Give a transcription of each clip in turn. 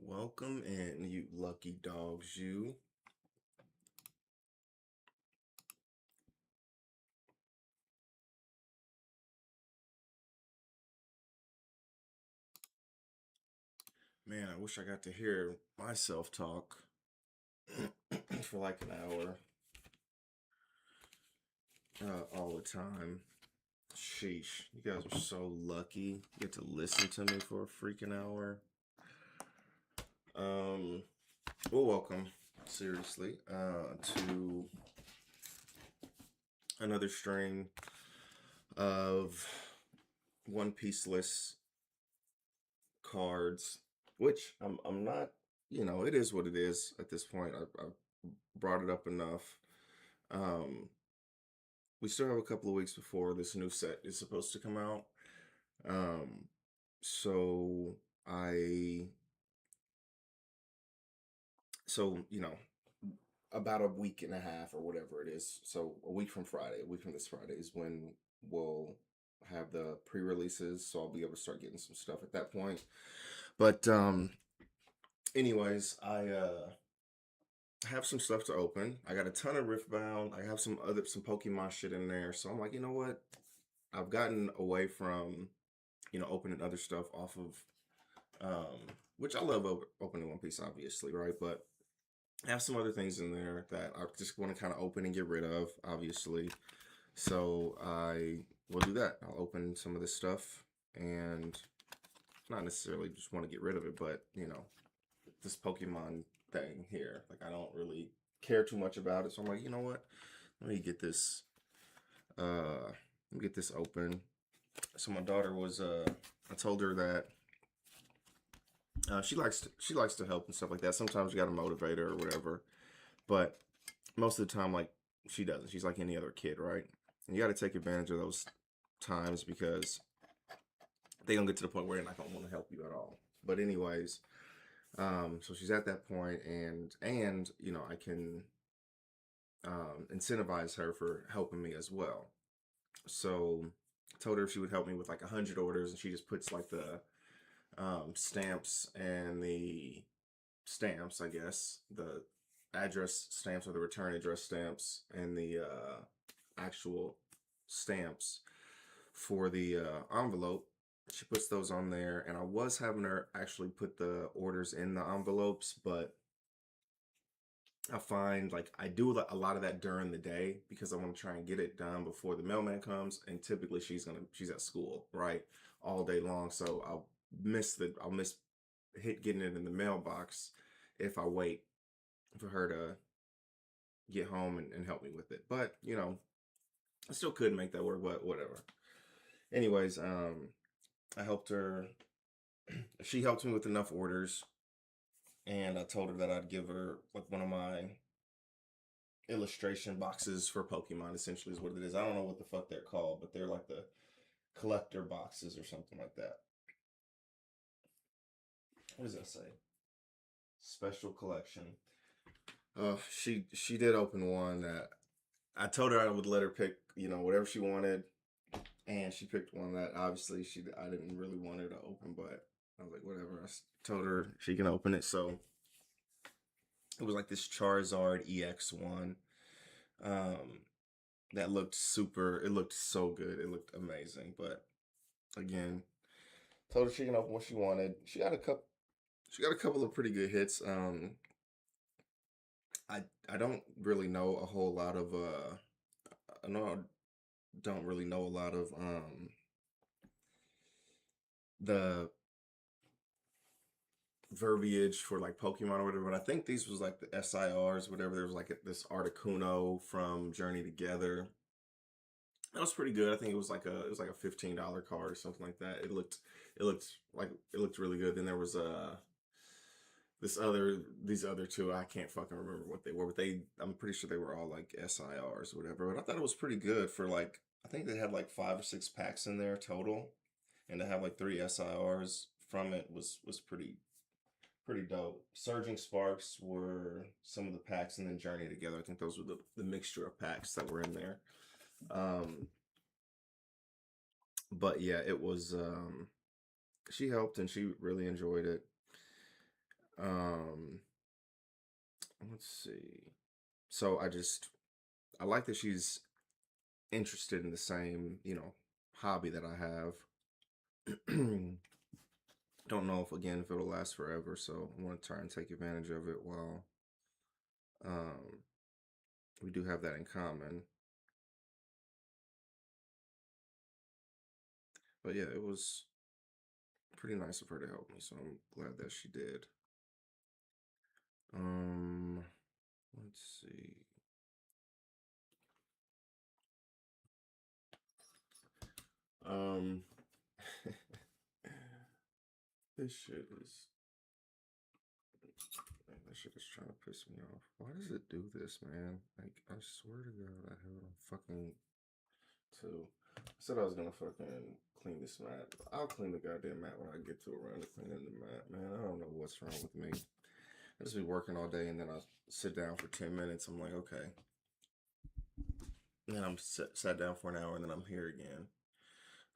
Welcome in, you lucky dogs, you. Man, I wish I got to hear myself talk for like an hour all the time. Sheesh, you guys are so lucky. You get to listen to me for a freaking hour. Um, well, welcome, seriously, to another stream of One Piece list cards, which I'm not, it is what it is at this point. I've brought it up enough. Um, we still have a couple of weeks before this new set is supposed to come out. Um, so I, about a week and a half or whatever it is. So a week from this Friday is when we'll have the pre-releases. So I'll be able to start getting some stuff at that point. But anyways, I have some stuff to open. I got a ton of Riftbound. I have some Pokemon shit in there. So I'm like, you know what? I've gotten away from, opening other stuff off of which I love opening One Piece, obviously, right? But I have some other things in there that I just want to kind of open and get rid of, obviously. So I will do that. I'll open some of this stuff and not necessarily just want to get rid of it, but this Pokemon thing here. Like I don't really care too much about it. So I'm like, you know what? Let me get this open. So my daughter was I told her that she likes to help and stuff like that. Sometimes you gotta motivate her or whatever. But most of the time, like she doesn't. She's like any other kid, right? And you gotta take advantage of those times because they gonna get to the point where they're not gonna want to help you at all. But anyways, so she's at that point, and I can incentivize her for helping me as well. So I told her if she would help me with like 100 orders, and she just puts like the stamps and the stamps, I guess, the address stamps or the return address stamps and the actual stamps for the envelope. She puts those on there, and I was having her actually put the orders in the envelopes, but I find like I do a lot of that during the day because I want to try and get it done before the mailman comes. And typically she's at school, right, all day long. So I'll miss hit getting it in the mailbox if I wait for her to get home and help me with it. But I still could make that work, but whatever. Anyways, I helped her. She helped me with enough orders, and I told her that I'd give her like one of my illustration boxes for Pokemon, essentially is what it is. I don't know what the fuck they're called, but they're like the collector boxes or something like that. What does that say? Special collection. She did open one that I told her I would let her pick, whatever she wanted, and she picked one that obviously I didn't really want her to open, but I was like, whatever. Told her she can open it, so it was like this Charizard EX one. Um, that looked super. It looked so good. It looked amazing, but again, told her she can open what she wanted. She got a couple of pretty good hits. I don't really know a whole lot of I know I don't really know a lot of the verbiage for like Pokemon or whatever, but I think these was like the SIRs, whatever. There was like this Articuno from Journey Together. That was pretty good. I think it was like a $15 card or something like that. It looked really good. Then there was these other two. I can't fucking remember what they were, but I'm pretty sure they were all like SIRs or whatever. But I thought it was pretty good for like I think they had like 5 or 6 packs in there total, and to have like 3 SIRs from it was pretty dope. Surging Sparks were some of the packs, and then Journey Together. I think those were the mixture of packs that were in there. Um, but yeah, it was. She helped, and she really enjoyed it. Um, let's see. So I like that she's interested in the same, hobby that I have. Don't know if it'll last forever, so I want to try and take advantage of it while um we do have that in common. But yeah, it was pretty nice of her to help me, so I'm glad that she did. Um, let's see. Um, this shit is man, that shit is trying to piss me off. Why does it do this, man? Like, I swear to God, I have it on fucking two. I said I was gonna fucking clean this mat. I'll clean the goddamn mat when I get to around to cleaning the mat, man. I don't know what's wrong with me. I just be working all day and then I sit down for 10 minutes. I'm like, okay. And then I'm sat down for an hour and then I'm here again.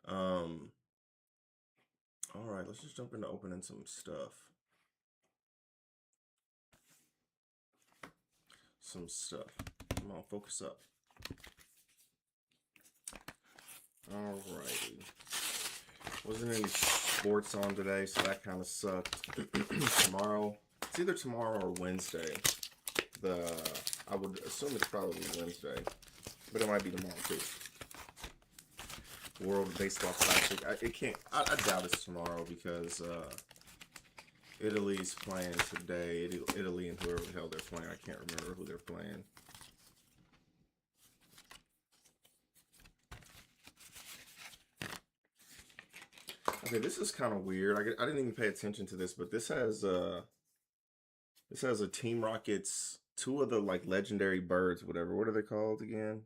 Um, all right, let's just jump into opening some stuff. Come on, focus up. Alrighty. Wasn't any sports on today, so that kind of sucked. Tomorrow, it's either tomorrow or Wednesday. I would assume it's probably Wednesday, but it might be tomorrow too. World Baseball Classic. I doubt it's tomorrow because Italy's playing today. Italy and whoever the hell they're playing. I can't remember who they're playing. Okay, this is kind of weird. I didn't even pay attention to this, but this has a Team Rockets, two of the like legendary birds, whatever. What are they called again?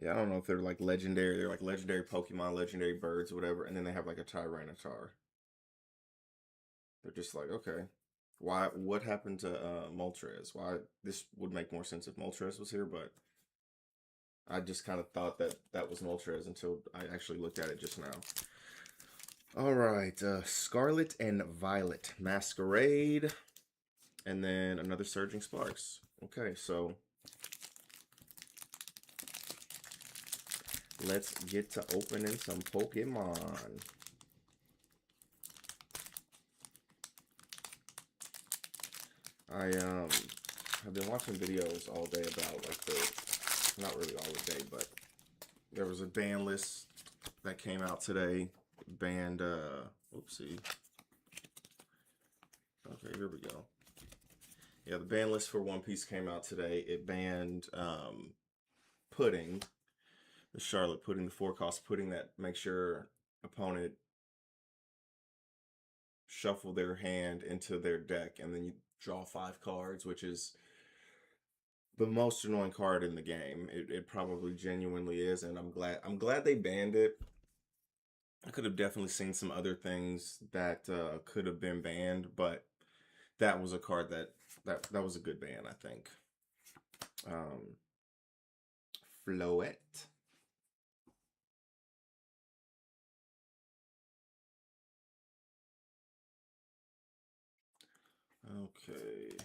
Yeah, I don't know if they're like legendary. They're like legendary Pokemon, legendary birds, whatever. And then they have like a Tyranitar. They're just like, okay, why? What happened to Moltres? Why this would make more sense if Moltres was here, but I just kind of thought that that was Moltres until I actually looked at it just now. All right, Scarlet and Violet Masquerade, and then another Surging Sparks. Okay, so let's get to opening some Pokemon. I've been watching videos all day about like not really all the day, but there was a ban list that came out today. Banned oopsie. Okay, here we go. Yeah, the ban list for One Piece came out today. It banned pudding, the Charlotte pudding, the 4-cost pudding that makes your opponent shuffle their hand into their deck and then you draw 5 cards, which is the most annoying card in the game. It probably genuinely is, and I'm glad they banned it. I could have definitely seen some other things that could have been banned, but that was a card that was a good ban, I think. Floette. Okay.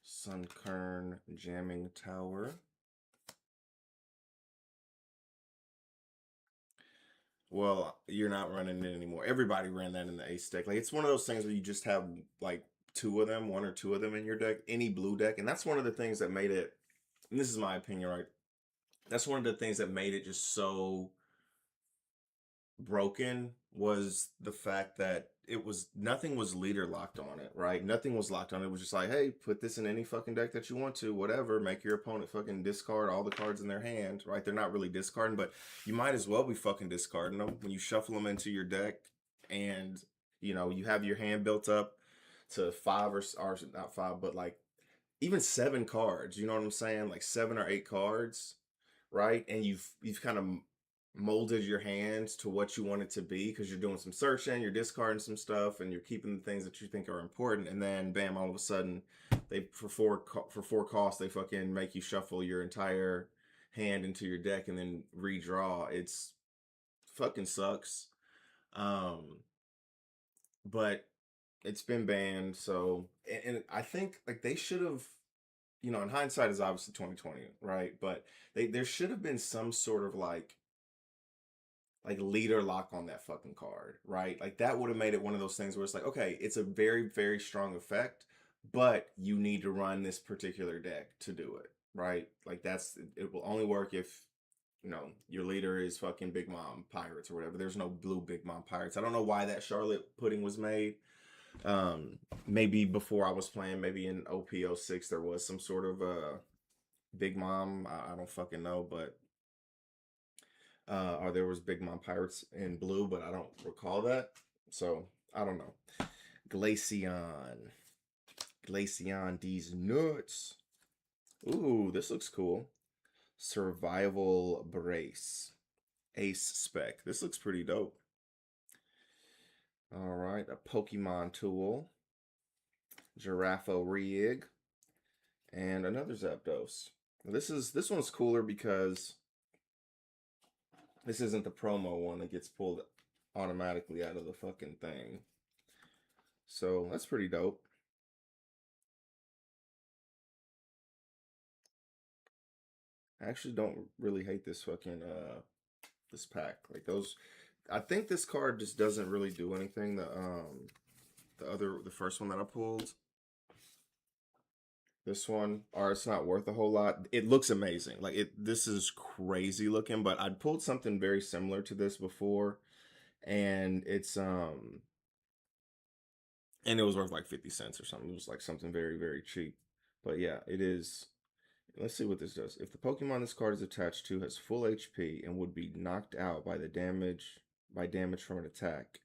Sunkern Jamming Tower. Well, you're not running it anymore. Everybody ran that in the ace deck. Like it's one of those things where you just have like one or two of them in your deck, any blue deck, and that's one of the things that made it. And this is my opinion, right? That's one of the things that made it just so broken was the fact that it was nothing was leader locked on it, right? Nothing was locked on it. It was just like, hey, put this in any fucking deck that you want to, whatever. Make your opponent fucking discard all the cards in their hand, right? They're not really discarding, but you might as well be fucking discarding them when you shuffle them into your deck, and you have your hand built up to 5 or not 5, but like even 7 cards. You know what I'm saying? Like 7 or 8 cards, right? And you've kind of molded your hands to what you want it to be because you're doing some searching, you're discarding some stuff, and you're keeping the things that you think are important. And then, bam! All of a sudden, they for four costs, they fucking make you shuffle your entire hand into your deck and then redraw. It's fucking sucks. Um, but it's been banned. So, and I think like they should have, you know, in hindsight is obviously 2020, right? But there should have been some sort of like leader lock on that fucking card, right? Like that would have made it one of those things where it's like, okay, it's a very, very strong effect, but you need to run this particular deck to do it, right? Like it will only work if, you know, your leader is fucking Big Mom Pirates or whatever. There's no blue Big Mom Pirates. I don't know why that Charlotte pudding was made. Maybe before I was playing, maybe in OP06 there was some sort of Big Mom. I don't fucking know, but or there was Big Mom Pirates in blue, but I don't recall that. So I don't know. Glaceon. Glaceon, these nuts. Ooh, this looks cool. Survival Brace. Ace spec. This looks pretty dope. All right, a Pokemon tool. Giraffo Rig. And another Zapdos. This one's cooler because this isn't the promo one that gets pulled automatically out of the fucking thing. So that's pretty dope. I actually don't really hate this fucking this pack. Like those, I think this card just doesn't really do anything. The first one that I pulled, this one, or it's not worth a whole lot. It looks amazing. This is crazy looking, but I'd pulled something very similar to this before, and and it was worth like 50 cents or something. It was like something very, very cheap. But yeah, it is. Let's see what this does. If the Pokemon this card is attached to has full HP and would be knocked out by damage from an attack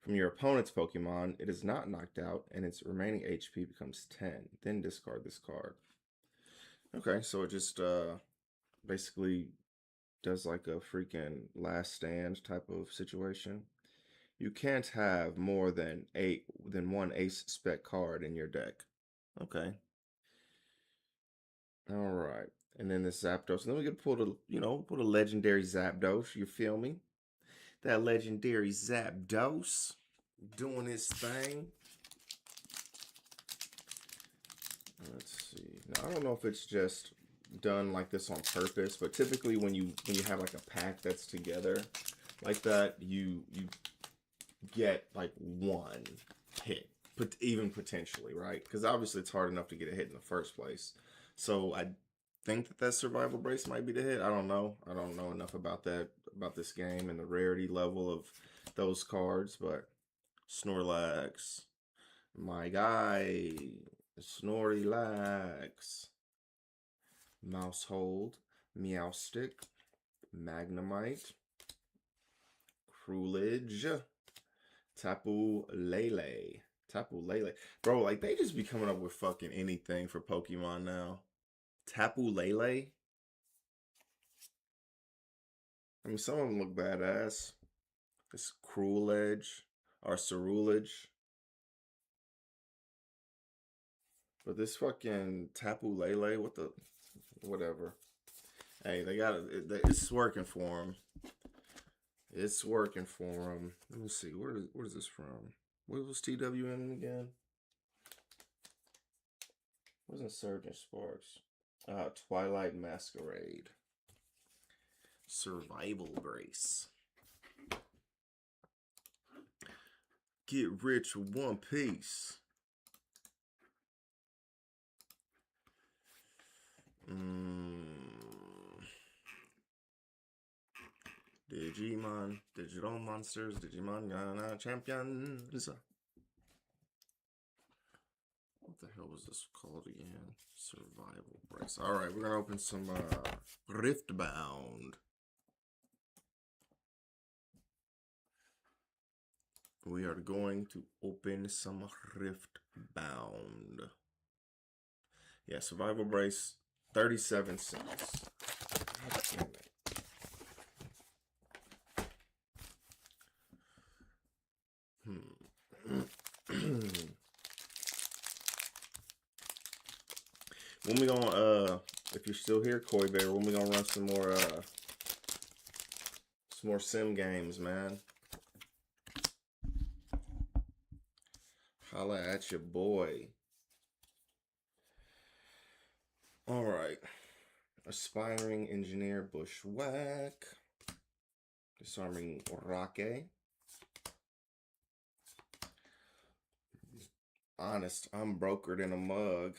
from your opponent's Pokemon, it is not knocked out and its remaining HP becomes 10. Then discard this card. Okay, so it just basically does like a freaking last stand type of situation. You can't have more than one ace spec card in your deck. Okay. All right. And then this Zapdos. And then we can put a legendary Zapdos. You feel me? That legendary Zapdos doing his thing. Let's see. Now, I don't know if it's just done like this on purpose, but typically when you have like a pack that's together like that, you get like one hit, but even potentially, right? Because obviously it's hard enough to get a hit in the first place. So I think that survival brace might be the hit. I don't know. I don't know enough about this game and the rarity level of those cards, but Snorlax, my guy, Snorlax, Mousehold, Meowstic, Magnemite, Cruelage, Tapu Lele. Tapu Lele. Bro, like they just be coming up with fucking anything for Pokemon now. Tapu Lele. I mean, some of them look badass. It's Cruelage or Cerulege. But this fucking Tapu Lele, whatever. Hey, it's working for them. It's working for them. Let me see. Where is this from? What was TWN again? Wasn't Surgeon Sparks. Twilight Masquerade. Survival Brace. Get rich with one piece. Digimon, Digital Monsters, Digimon Yana Champions. What the hell was this called again? Survival Brace. Alright, we're gonna open some Riftbound. We are going to open some Riftbound. Yeah, Survival Brace, 37 cents. God damn it. When we gonna if you're still here, Koi Bear, when we gonna run some more sim games, man? Holla at your boy. All right. Aspiring Engineer Bushwhack. Disarming Orake. Honest, I'm brokered in a mug.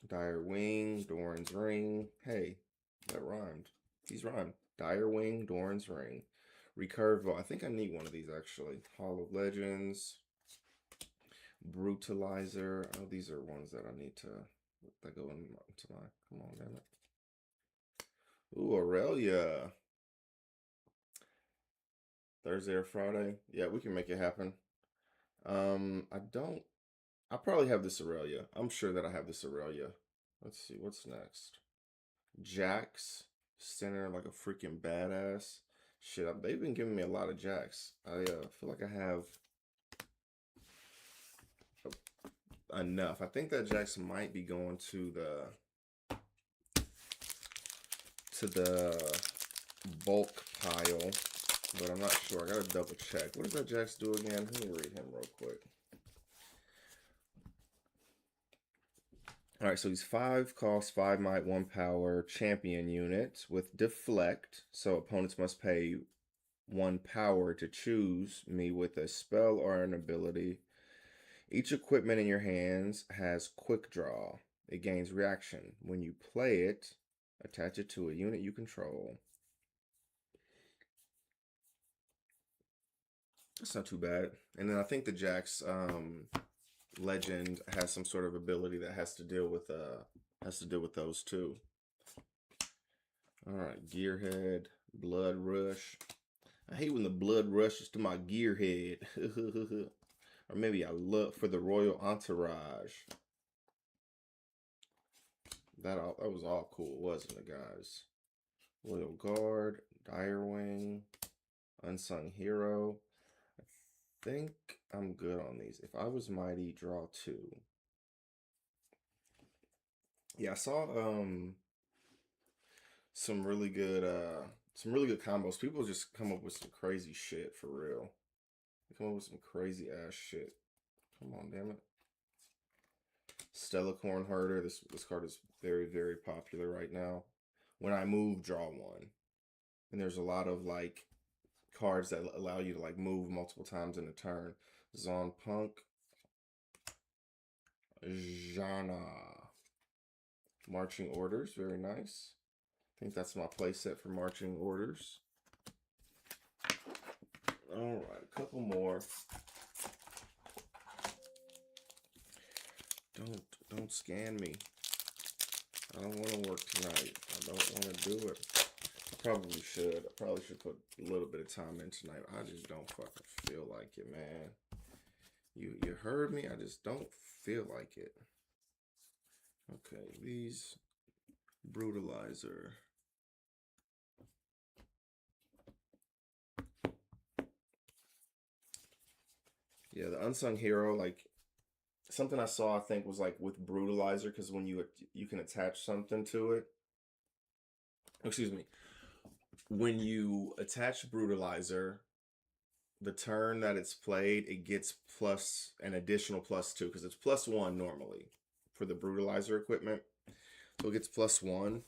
Dire Wing, Doran's Ring. Hey, that rhymed. These rhymed. Dire Wing, Doran's Ring. Recurve. I think I need one of these actually. Hall of Legends. Brutalizer. Oh, these are ones that I need to that go into my. Come on, damn it. Ooh, Aurelia. Thursday or Friday. Yeah, we can make it happen. I probably have this Aurelia. I'm sure that I have this Aurelia. Let's see, what's next? Jax. Center like a freaking badass. Shit, they've been giving me a lot of Jax. I feel like I have enough. I think that Jax might be going to the bulk pile, but I'm not sure. I gotta double check. What does that Jax do again? Let me read him real quick. All right, so he's 5 cost, 5 might, 1 power champion unit with deflect. So opponents must pay 1 power to choose me with a spell or an ability. Each equipment in your hands has quick draw. It gains reaction. When you play it, attach it to a unit you control. That's not too bad. And then I think the Jax legend has some sort of ability that has to deal with those too. All right, Gearhead, Blood Rush. I hate when the blood rushes to my Gearhead. Or maybe I look for the Royal Entourage. That was all cool, wasn't it, guys? Royal Guard, Dire Wing, Unsung Hero. I think I'm good on these. If I was mighty, draw 2. Yeah, I saw some really good combos. People just come up with some crazy shit for real. They come up with some crazy ass shit. Come on, damn it. Stellacorn Herder. This card is very, very popular right now. When I move, draw 1. And there's a lot of like cards that allow you to like move multiple times in a turn. Zon Punk. Jana. Marching Orders, very nice. I think that's my play set for Marching Orders. All right, a couple more. Don't scan me. I don't want to work tonight. I don't want to do it. I probably should. I probably should put a little bit of time in tonight. I just don't fucking feel like it, man. You heard me? I just don't feel like it. Okay, these Brutalizer. Yeah, the Unsung Hero, like something I saw, I think was like with Brutalizer, because when you can attach something to it. Excuse me. When you attach Brutalizer, the turn that it's played, it gets plus an additional +2 because it's +1 normally for the Brutalizer equipment. So it gets +1,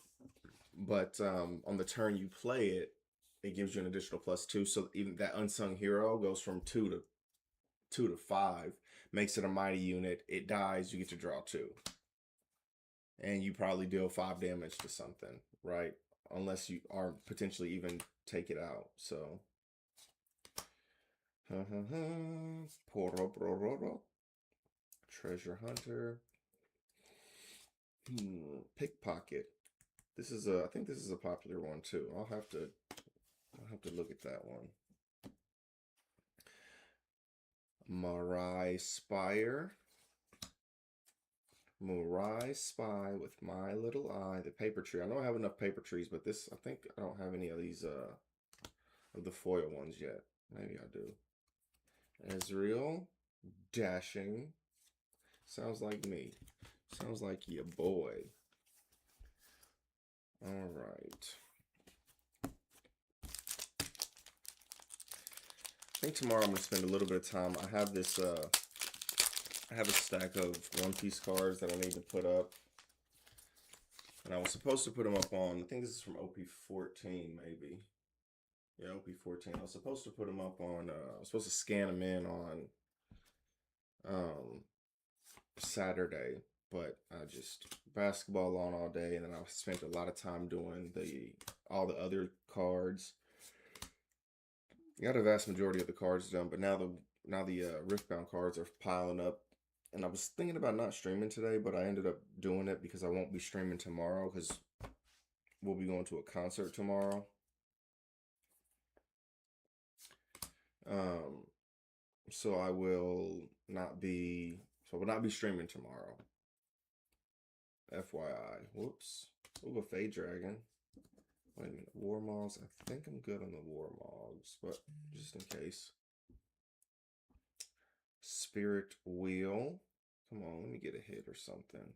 but on the turn you play it, it gives you an additional +2. So even that Unsung Hero goes from 2 to 5, makes it a mighty unit. It dies, you get to draw 2. And you probably deal 5 damage to something, right? Unless you are potentially even take it out. So Treasure Hunter. Pickpocket. This is I think this is a popular one too. I'll have to look at that one. Mirai Spire. Mirai Spy with My Little Eye. The paper tree. I know I have enough paper trees, but this, I think I don't have any of these of the foil ones yet. Maybe I do. Ezreal. Dashing. Sounds like me. Sounds like your boy. All right. I think tomorrow I'm gonna spend a little bit of time. I have this I have a stack of One Piece cards that I need to put up. And I was supposed to put them up on, I think this is from OP14 maybe. Yeah, OP14. I was supposed to put them up on I was supposed to scan them in on Saturday, but I just basketball on all day, and then I spent a lot of time doing all the other cards. Got a vast majority of the cards done, but now the Riftbound cards are piling up, and I was thinking about not streaming today, but I ended up doing it because I won't be streaming tomorrow because we'll be going to a concert tomorrow. So I will not be streaming tomorrow. FYI. Whoops. Ooh, a Fade Dragon. Wait a minute. War Mogs. I think I'm good on the War Mogs, but just in case. Spirit Wheel. Come on, let me get a hit or something.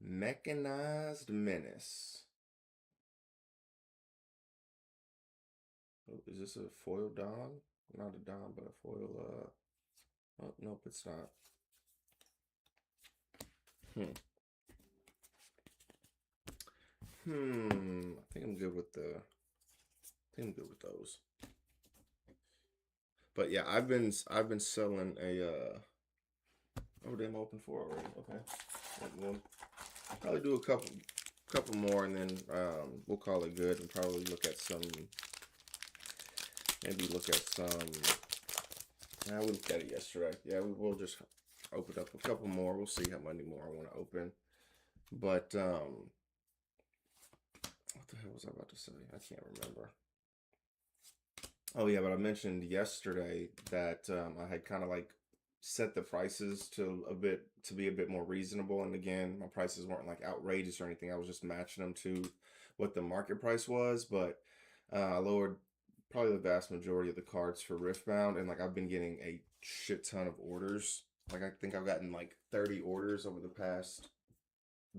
Mechanized Menace. Oh, is this a foil Don? Not a Don, but a foil, oh, nope, it's not. I think I'm good with those. But yeah, I've been selling a oh damn, open 4 already. Okay. We'll probably do a couple more, and then we'll call it good, and probably look at some. Maybe look at some. We looked at it yesterday. Yeah, we'll just open up a couple more. We'll see how many more I want to open. But what the hell was I about to say? I can't remember. Oh yeah, but I mentioned yesterday that I had kind of like set the prices to be a bit more reasonable. And again, my prices weren't like outrageous or anything. I was just matching them to what the market price was. But I lowered probably the vast majority of the cards for Riftbound, and like I've been getting a shit ton of orders. Like I think I've gotten like 30 orders over the past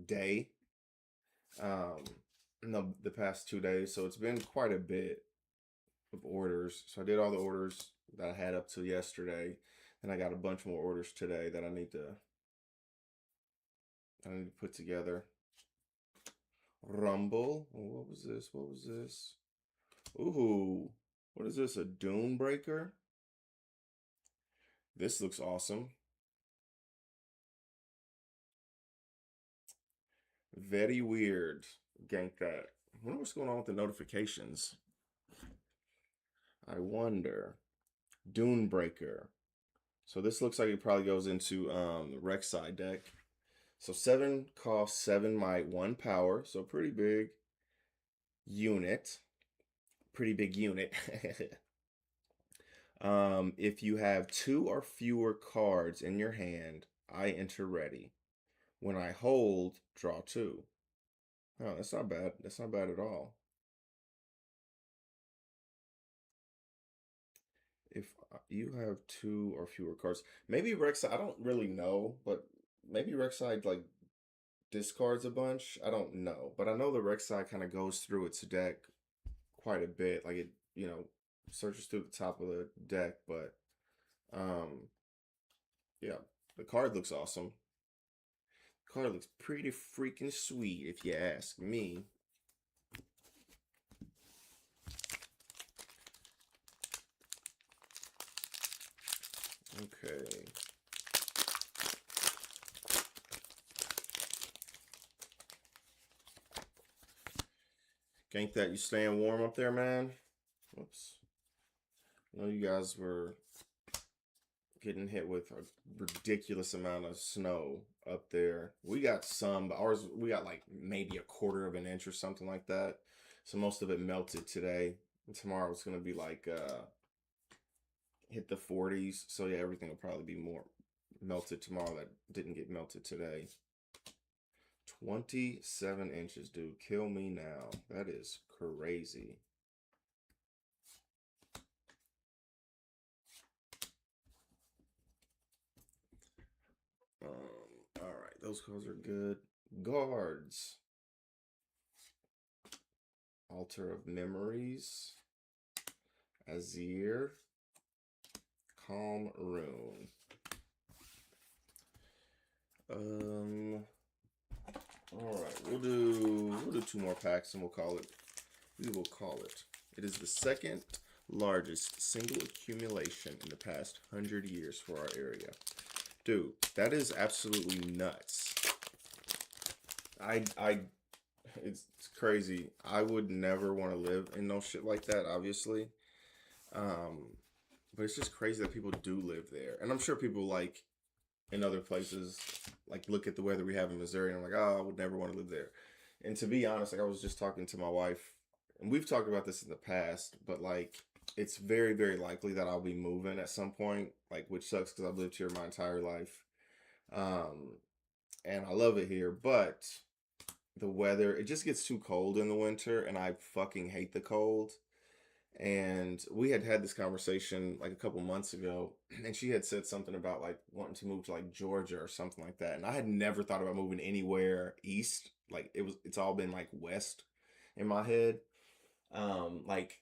day. No, the past 2 days. So it's been quite a bit of orders. So I did all the orders that I had up to yesterday, and I got a bunch more orders today that I need to put together. Rumble. Oh, what was this? What was this? Ooh, what is this? A Dune Breaker? This looks awesome. Very weird. Gank that. I wonder what's going on with the notifications. I wonder. Dune Breaker. So this looks like it probably goes into Rek'Sai deck. So 7 cost, 7 might, 1 power. So pretty big unit. Pretty big unit. If you have 2 or fewer cards in your hand, I enter ready. When I hold, draw 2. Oh, that's not bad. That's not bad at all. If you have 2 or fewer cards, maybe Rek'Sai, I don't really know, but maybe Rek'Sai like discards a bunch. I don't know, but I know the Rek'Sai kind of goes through its deck quite a bit. Like it, searches through the top of the deck. But yeah, the card looks awesome. The card looks pretty freaking sweet, if you ask me. Okay. Gank that, you staying warm up there, man? Whoops. I know you guys were getting hit with a ridiculous amount of snow up there. We got some, but ours, we got like maybe a quarter of an inch or something like that. So most of it melted today. And tomorrow it's going to be like hit the 40s. So yeah, everything will probably be more melted tomorrow that didn't get melted today. 27 inches, dude. Kill me now. That is crazy. All right. Those cards are good. Guards. Altar of Memories. Azir. Calm Rune. All right, we'll do two more packs and we will call it. It is the second largest single accumulation in the past 100 years for our area. Dude, that is absolutely nuts. It's crazy. I would never want to live in no shit like that, obviously. Um, but it's just crazy that people do live there. And I'm sure people like in other places, like look at the weather we have in Missouri and I'm like, oh, I would never want to live there. And to be honest, like I was just talking to my wife, and we've talked about this in the past, but like it's very, very likely that I'll be moving at some point, like which sucks because I've lived here my entire life. Um, and I love it here, but the weather, it just gets too cold in the winter, and I fucking hate the cold. And we had had this conversation like a couple months ago, and she had said something about like wanting to move to like Georgia or something like that. And I had never thought about moving anywhere east. Like it's all been like west in my head. Like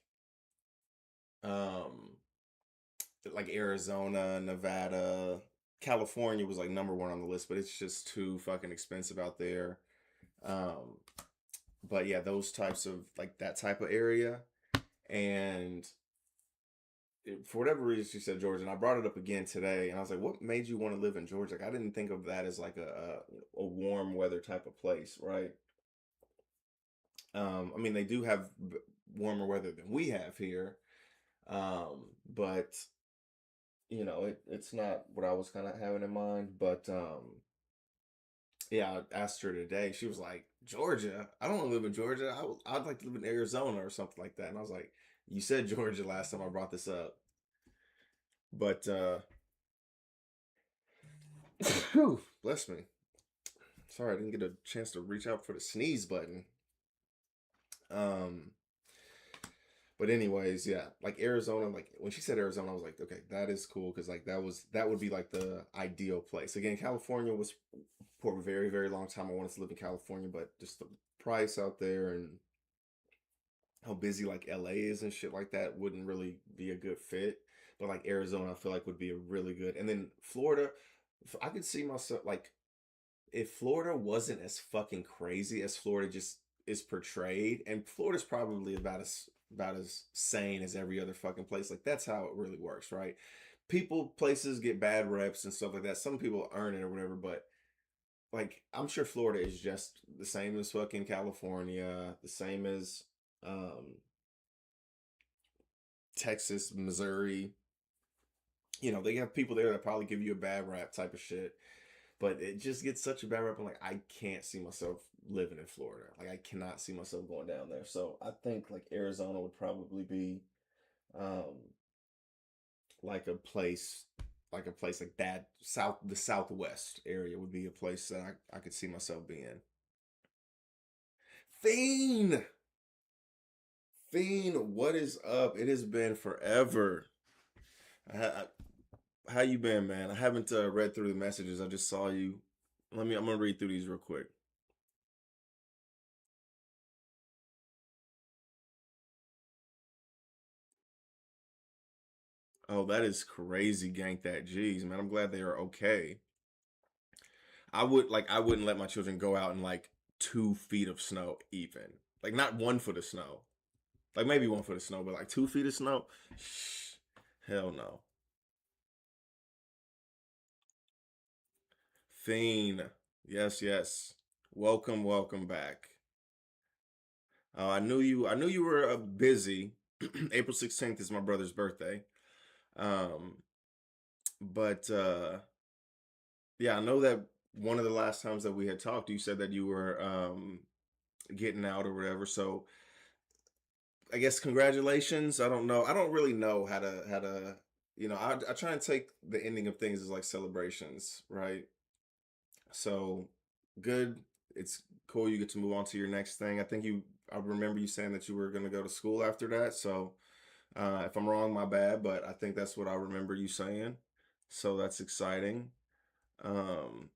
um like Arizona, Nevada, California was like number one on the list, but it's just too fucking expensive out there. Um, but yeah, those types of like that type of area. And for whatever reason, she said Georgia, and I brought it up again today, and I was like, "What made you want to live in Georgia?" Like, I didn't think of that as like a warm weather type of place, right? I mean, they do have warmer weather than we have here, but it's not what I was kind of having in mind. But yeah, I asked her today. She was like, "Georgia? I don't want to live in Georgia. I'd like to live in Arizona or something like that." And I was like, "You said Georgia last time I brought this up." But whew, bless me. Sorry, I didn't get a chance to reach out for the sneeze button. Um, but anyways, yeah, like Arizona, like when she said Arizona, I was like, okay, that is cool because like that would be like the ideal place. Again, California was for a very, very long time. I wanted to live in California, but just the price out there and how busy like LA is and shit like that wouldn't really be a good fit. But like Arizona, I feel like would be a really good. And then Florida, I could see myself like if Florida wasn't as fucking crazy as Florida just is portrayed, and Florida's probably about as sane as every other fucking place. Like that's how it really works, right? Places get bad reps and stuff like that. Some people earn it or whatever, but like I'm sure Florida is just the same as fucking California, the same as um Texas, Missouri. They have people there that probably give you a bad rap type of shit. But it just gets such a bad rep. I'm like, I can't see myself living in Florida. Like, I cannot see myself going down there. So I think like Arizona would probably be um, like a place like that. The Southwest area would be a place that I could see myself being. Fiend, Fiend, what is up? It has been forever. How you been, man? I haven't read through the messages. I just saw you. I'm gonna read through these real quick. Oh, that is crazy, Gank that. Jeez, man. I'm glad they are okay. I wouldn't let my children go out in like 2 feet of snow, even. Like not 1 foot of snow. Like maybe 1 foot of snow, but like 2 feet of snow? Shh. Hell no. Fiend. Yes, yes. Welcome, welcome back. I knew you were busy. April 16th is my brother's birthday. Um, but yeah, I know that one of the last times that we had talked, you said that you were getting out or whatever. So I guess congratulations. I don't know. I don't really know how to. I try and take the ending of things as like celebrations, right? So good. It's cool. You get to move on to your next thing. I remember you saying that you were going to go to school after that. So if I'm wrong, my bad. But I think that's what I remember you saying. So that's exciting. Um,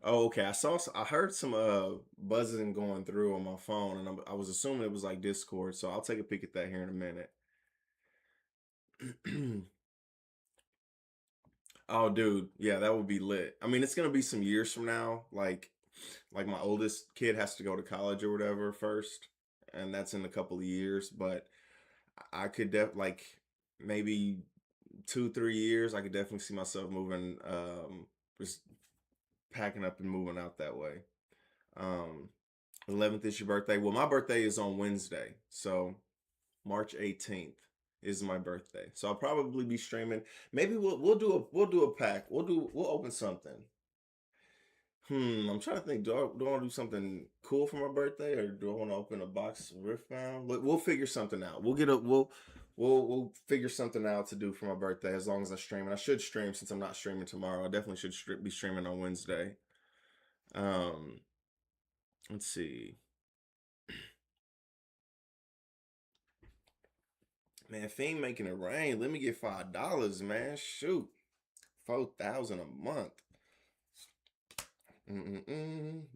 Oh, okay. I heard some buzzing going through on my phone, and I was assuming it was like Discord. So I'll take a peek at that here in a minute. Oh, dude, yeah, that would be lit. I mean, it's gonna be some years from now. Like my oldest kid has to go to college or whatever first, and that's in a couple of years. But I could like maybe 2, 3 years. I could definitely see myself moving, just packing up and moving out that way. Um, 11th is your birthday. Well, my birthday is on Wednesday, so March 18th is my birthday. So I'll probably be streaming. Maybe we'll do a pack. We'll open something. I'm trying to think. Do I want to do something cool for my birthday, or do I want to open a box of Riftbound? We'll figure something out. We'll figure something out to do for my birthday as long as I stream. And I should stream since I'm not streaming tomorrow. I definitely should be streaming on Wednesday. Um, let's see. Man, Fiend making it rain. Let me get $5, man. Shoot, 4,000 a month.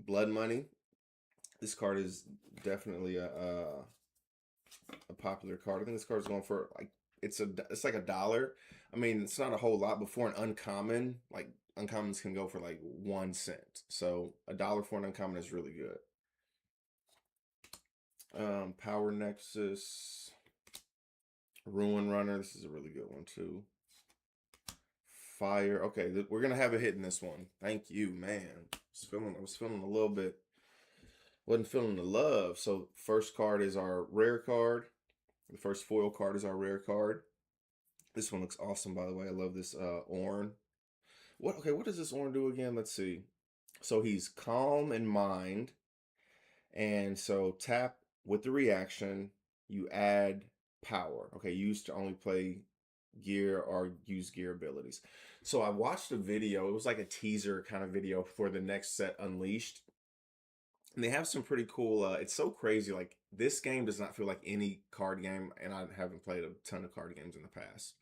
Blood money. This card is definitely a popular card. I think this card is going for like it's like $1. I mean, it's not a whole lot, but for an uncommon, like uncommons can go for like 1 cent. So $1 for an uncommon is really good. Power Nexus, Ruin Runner. This is a really good one too. Fire. Okay, we're gonna have a hit in this one. Thank you, man. I was feeling a little bit. Wasn't feeling the love. So first card is our rare card. The first foil card is our rare card. This one looks awesome, by the way. I love this Ornn. What does this Ornn do again? Let's see. So he's calm in mind. And so tap with the reaction, you add power. Okay, you used to only play gear or use gear abilities. So I watched a video, it was like a teaser kind of video for the next set Unleashed. And they have some pretty cool it's so crazy. Like this game does not feel like any card game, and I haven't played a ton of card games in the past.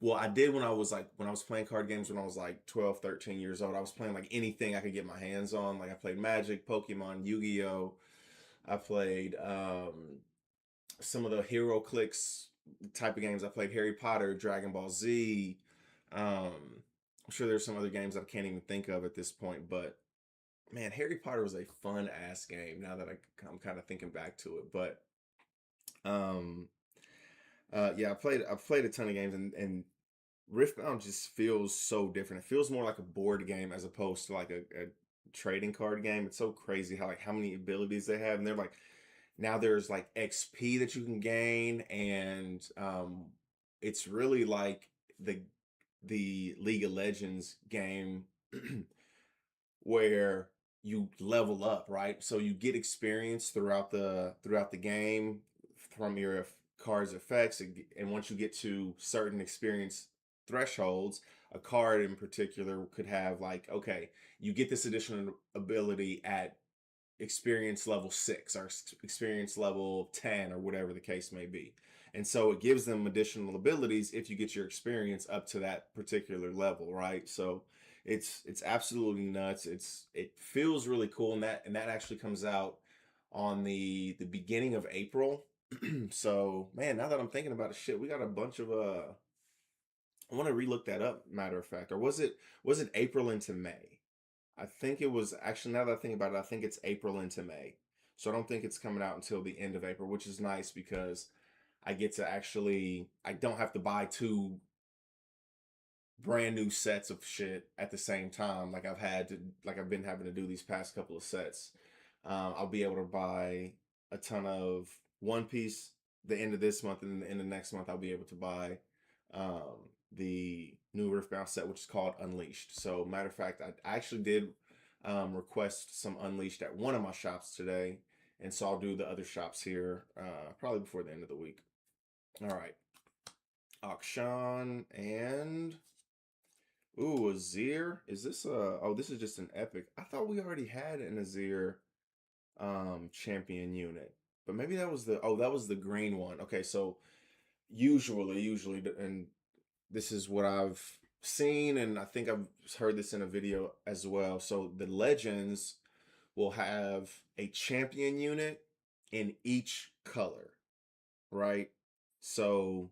Well, I did when I was playing card games when I was like 12, 13 years old. I was playing like anything I could get my hands on. Like I played Magic, Pokemon, Yu-Gi-Oh! I played some of the Hero Clicks type of games. I played Harry Potter, Dragon Ball Z. I'm sure there's some other games I can't even think of at this point, but man, Harry Potter was a fun ass game. Now that I'm kind of thinking back to it, but um, yeah, I played a ton of games, and Riftbound just feels so different. It feels more like a board game as opposed to like a trading card game. It's so crazy how many abilities they have, and they're like now there's like XP that you can gain, and it's really like the League of Legends game where you level up, right? So you get experience throughout the game from your card's effects, and once you get to certain experience thresholds, a card in particular could have like, okay, you get this additional ability at experience level 6 or experience level 10 or whatever the case may be. And so it gives them additional abilities if you get your experience up to that particular level, right? So it's absolutely nuts. It feels really cool, and that actually comes out on the beginning of April. So man, now that I'm thinking about it, shit, we got a bunch of I want to relook that up, matter of fact. Or was it April into May? I think it was actually, now that I think about it, I think it's April into May. So I don't think it's coming out until the end of April, which is nice because I don't have to buy two brand new sets of shit at the same time like I've been having to do these past couple of sets. I'll be able to buy a ton of One Piece the end of this month, and in the next month I'll be able to buy the new Riftbound set, which is called Unleashed. So matter of fact, I actually did request some Unleashed at one of my shops today, and so I'll do the other shops here probably before the end of the week. All right, Akshan and ooh, Azir. Is this oh, this is just an epic. I thought we already had an Azir champion unit. But maybe that was the green one. Okay, so usually and this is what I've seen, and I think I've heard this in a video as well. So the legends will have a champion unit in each color, right? So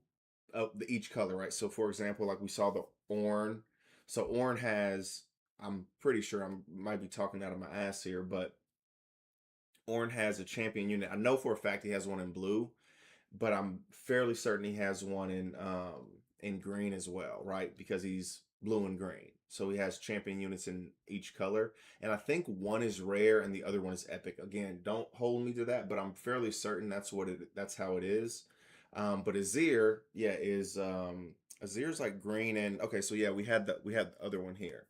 each color, right? So for example, like we saw the Ornn. So Ornn has, I'm pretty sure I might be talking out of my ass here, but Ornn has a champion unit. I know for a fact he has one in blue, but I'm fairly certain he has one in green as well, right? Because he's blue and green. So he has champion units in each color. And I think one is rare and the other one is epic. Again, don't hold me to that, but I'm fairly certain that's how it is. But Azir, yeah, is Azir's like green and okay, so yeah, we had the other one here.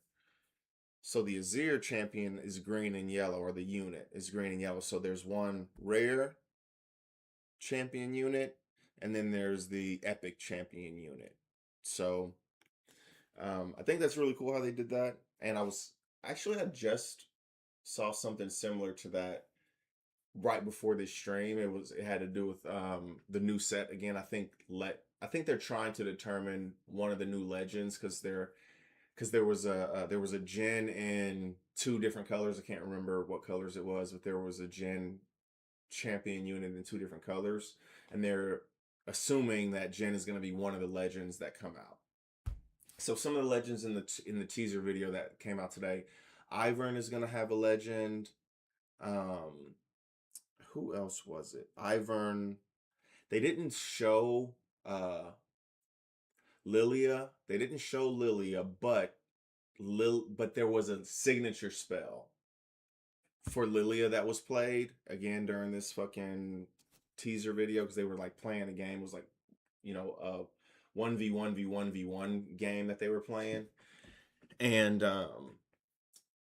So the Azir champion is green and yellow, or the unit is green and yellow. So there's one rare champion unit, and then there's the epic champion unit. So I think that's really cool how they did that. And I just saw something similar to that right before this stream. It had to do with the new set again. I think they're trying to determine one of the new legends because there was a Jhin in two different colors. I can't remember what colors it was, but there was a Jhin champion unit in two different colors, and they're assuming that Jhin is going to be one of the legends that come out. So some of the legends in the teaser video that came out today, Ivern is going to have a legend. Um, who else was it? Ivern. They didn't show Lilia. They didn't show Lilia, but there was a signature spell for Lilia that was played again during this fucking teaser video because they were like playing a game. It was like, a 1v1v1v1 game that they were playing. And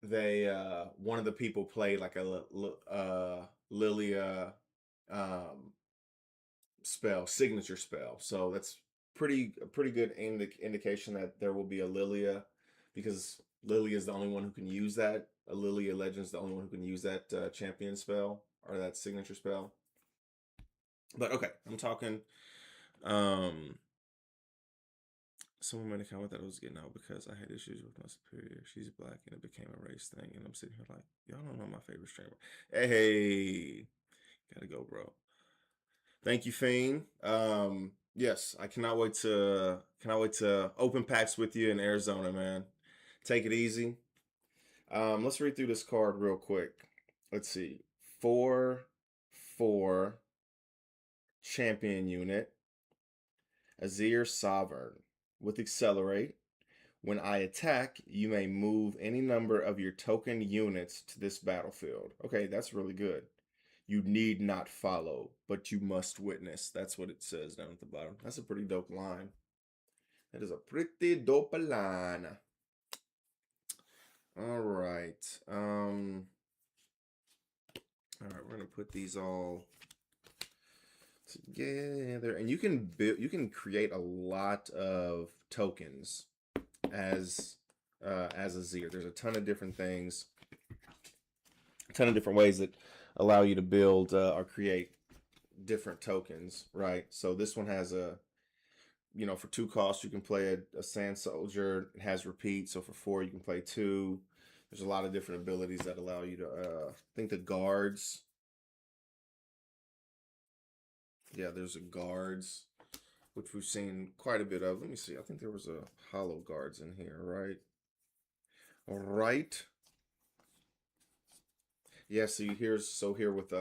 they one of the people played like a Lilia spell, signature spell. So that's a pretty good indication that there will be a Lilia, because Lilia is the only one who can use that. A Lilia Legend's the only one who can use that champion spell or that signature spell. But okay, I'm talking. Someone made a comment that I was getting out because I had issues with my superior. She's black and it became a race thing. And I'm sitting here like, y'all don't know my favorite streamer. Hey, gotta go, bro. Thank you, Fiend. Yes, I cannot wait to open packs with you in Arizona, man. Take it easy. Let's read through this card real quick. Let's see. 4/4 champion unit. Azir Sovereign. With Accelerate, when I attack, you may move any number of your token units to this battlefield. Okay, that's really good. You need not follow, but you must witness. That's what it says down at the bottom. That's a pretty dope line. That is a pretty dope line. All right. All right, we're gonna put these all together, and you can create a lot of tokens as Azir. There's a ton of different things, a ton of different ways that allow you to build or create different tokens, right? So this one has for 2 costs you can play a Sand Soldier. It has repeat, so for 4 you can play 2. There's a lot of different abilities that allow you to I think the guards. Yeah, there's a guards, which we've seen quite a bit of. Let me see. I think there was a hollow guards in here, right? All right. Yeah, so here with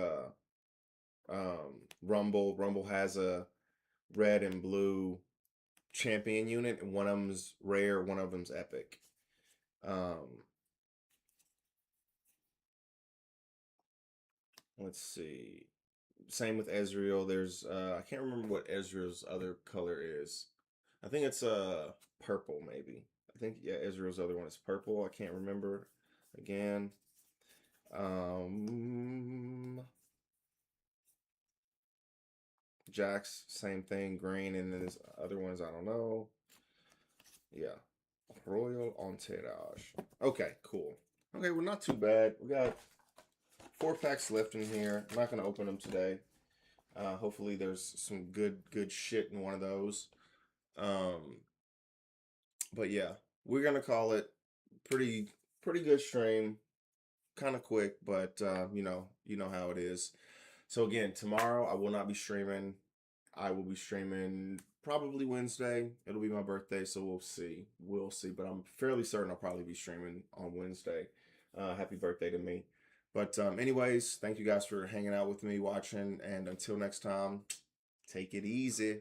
Rumble. Rumble has a red and blue champion unit, and one of them's rare, one of them's epic. Let's see. Same with Ezreal. There's I can't remember what Ezreal's other color is. I think it's purple maybe. I think yeah, Ezreal's other one is purple. I can't remember again. Jax, same thing, green, and then there's other ones I don't know. Yeah. Royal Entourage. Okay, cool. Okay, well, not too bad. We got 4 packs left in here. I'm not going to open them today. Hopefully there's some good shit in one of those. But yeah, we're gonna call it pretty pretty good stream. Kind of quick, but you know how it is. So again, tomorrow I will not be streaming. I will be streaming probably Wednesday. It'll be my birthday, so we'll see. We'll see, but I'm fairly certain I'll probably be streaming on Wednesday. Happy birthday to me. But anyways, thank you guys for hanging out with me, watching, and until next time, take it easy.